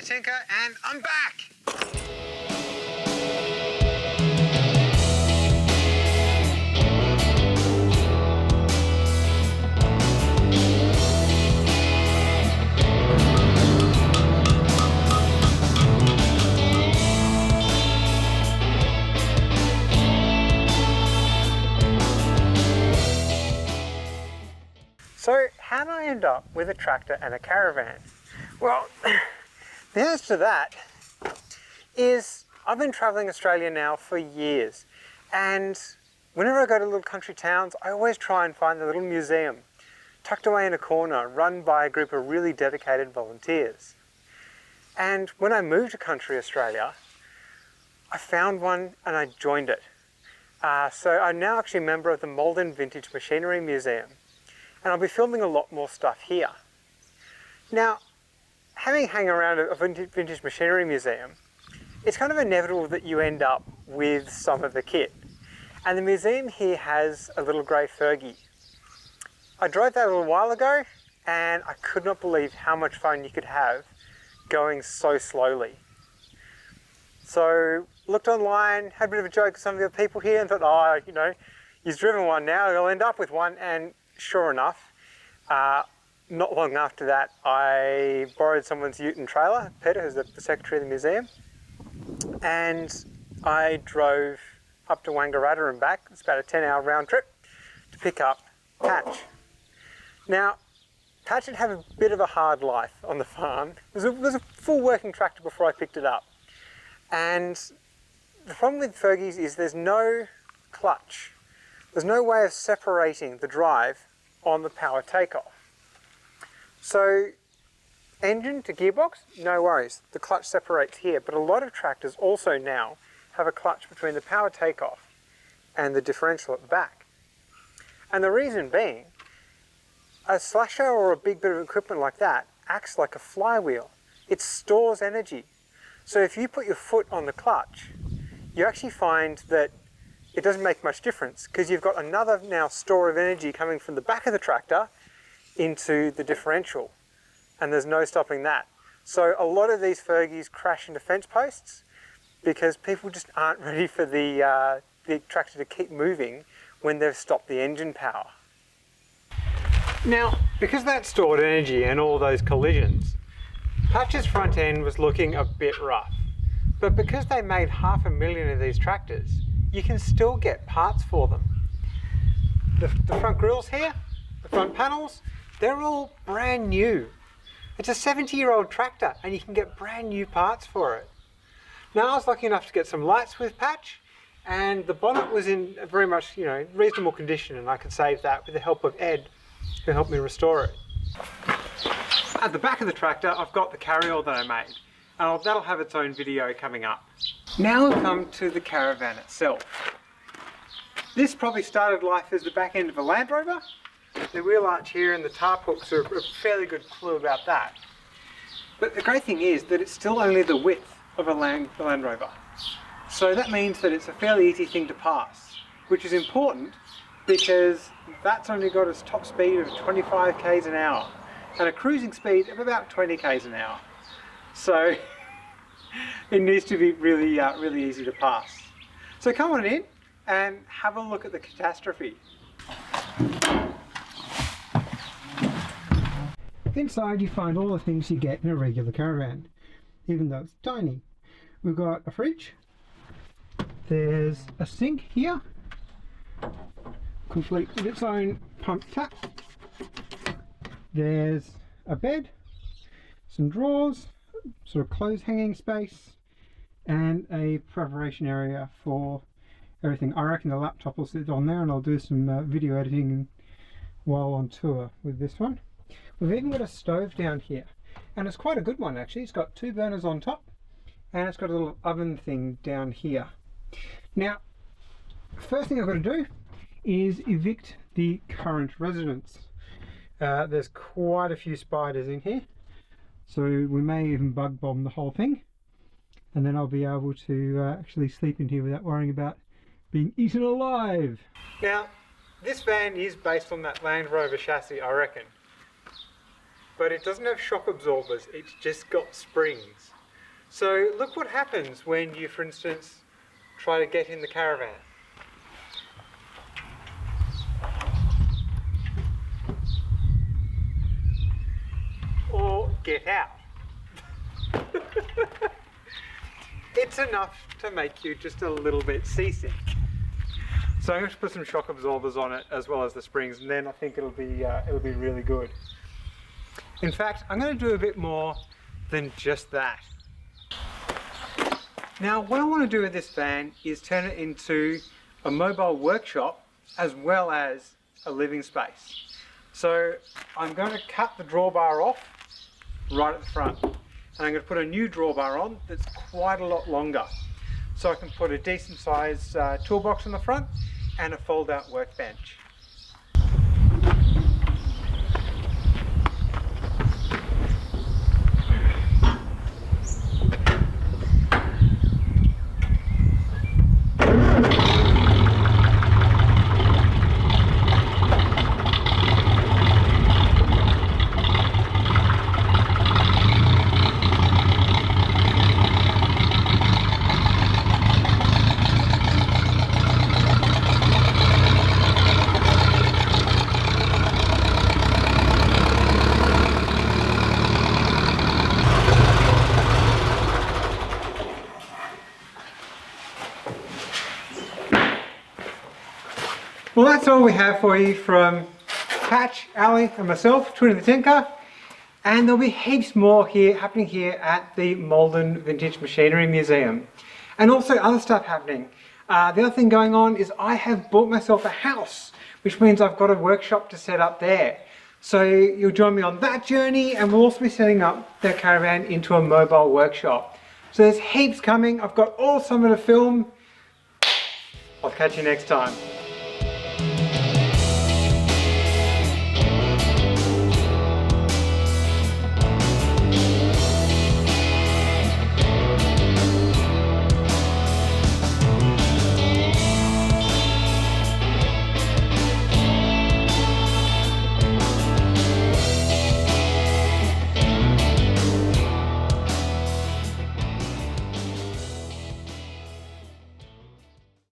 the Tinker and I'm back! So how did I end up with a tractor and a caravan? Well, the answer to that is I've been travelling Australia now for years, and whenever I go to little country towns, I always try and find a little museum tucked away in a corner run by a group of really dedicated volunteers. And when I moved to country Australia, I found one and I joined it. So I'm now actually a member of the Malden Vintage Machinery Museum, and I'll be filming a lot more stuff here. Now, having hung around a vintage machinery museum, it's kind of inevitable that you end up with some of the kit. And the museum here has a little grey Fergie. I drove that a little while ago, and I could not believe how much fun you could have going so slowly. So, looked online, had a bit of a joke with some of the people here and thought, oh, you know, you've driven one now, you'll end up with one. And sure enough, not long after that, I borrowed someone's ute and trailer, Peter, who's the secretary of the museum, and I drove up to Wangaratta and back. It's about a 10-hour round trip to pick up Patch. Now, Patch had had a bit of a hard life on the farm. It was a full working tractor before I picked it up. And the problem with Fergies is there's no clutch. There's no way of separating the drive on the power takeoff. So engine to gearbox, no worries, the clutch separates here, but a lot of tractors also now have a clutch between the power takeoff and the differential at the back. And the reason being, a slasher or a big bit of equipment like that acts like a flywheel. It stores energy. So if you put your foot on the clutch, you actually find that it doesn't make much difference because you've got another now store of energy coming from the back of the tractor into the differential, and there's no stopping that. So a lot of these Fergies crash into fence posts because people just aren't ready for the tractor to keep moving when they've stopped the engine power. Now, because that stored energy and all those collisions, Patch's front end was looking a bit rough. But because they made 500,000 of these tractors, you can still get parts for them. The front grills here, the front panels, they're all brand new. It's a 70-year-old tractor and you can get brand new parts for it. Now I was lucky enough to get some lights with Patch, and the bonnet was in a very much, reasonable condition, and I could save that with the help of Ed, who helped me restore it. At the back of the tractor, I've got the carryall that I made, and that'll have its own video coming up. Now we've come to the caravan itself. This probably started life as the back end of a Land Rover. The wheel arch here and the tarp hooks are a fairly good clue about that. But the great thing is that it's still only the width of a Land Rover. So that means that it's a fairly easy thing to pass, which is important because that's only got its top speed of 25 k's an hour and a cruising speed of about 20 k's an hour. So it needs to be really, really easy to pass. So come on in and have a look at the catastrophe. Inside you find all the things you get in a regular caravan, even though it's tiny. We've got a fridge, there's a sink here, complete with its own pump tap, there's a bed, some drawers, sort of clothes hanging space, and a preparation area for everything. I reckon the laptop will sit on there and I'll do some video editing while on tour with this one. We've even got a stove down here, and it's quite a good one actually. It's got 2 burners on top and it's got a little oven thing down here. Now, first thing I've got to do is evict the current residents. There's quite a few spiders in here, so we may even bug bomb the whole thing, and then I'll be able to actually sleep in here without worrying about being eaten alive. Now, this van is based on that Land Rover chassis, I reckon. but it doesn't have shock absorbers, it's just got springs. So look what happens when you, for instance, try to get in the caravan. Or get out. It's enough to make you just a little bit seasick. So I'm going to put some shock absorbers on it as well as the springs, and then I think it'll be really good. In fact, I'm going to do a bit more than just that. Now, what I want to do with this van is turn it into a mobile workshop as well as a living space. So I'm going to cut the drawbar off right at the front, and I'm going to put a new drawbar on that's quite a lot longer. So I can put a decent sized toolbox on the front and a fold out workbench. Well, that's all we have for you from Patch, Ali and myself, Twinnie the Tinker, and there'll be heaps more happening here at the Malden Vintage Machinery Museum, and also other stuff happening. The other thing going on is I have bought myself a house, which means I've got a workshop to set up there. So you'll join me on that journey, and we'll also be setting up the caravan into a mobile workshop. So there's heaps coming. I've got all summer to film. I'll catch you next time.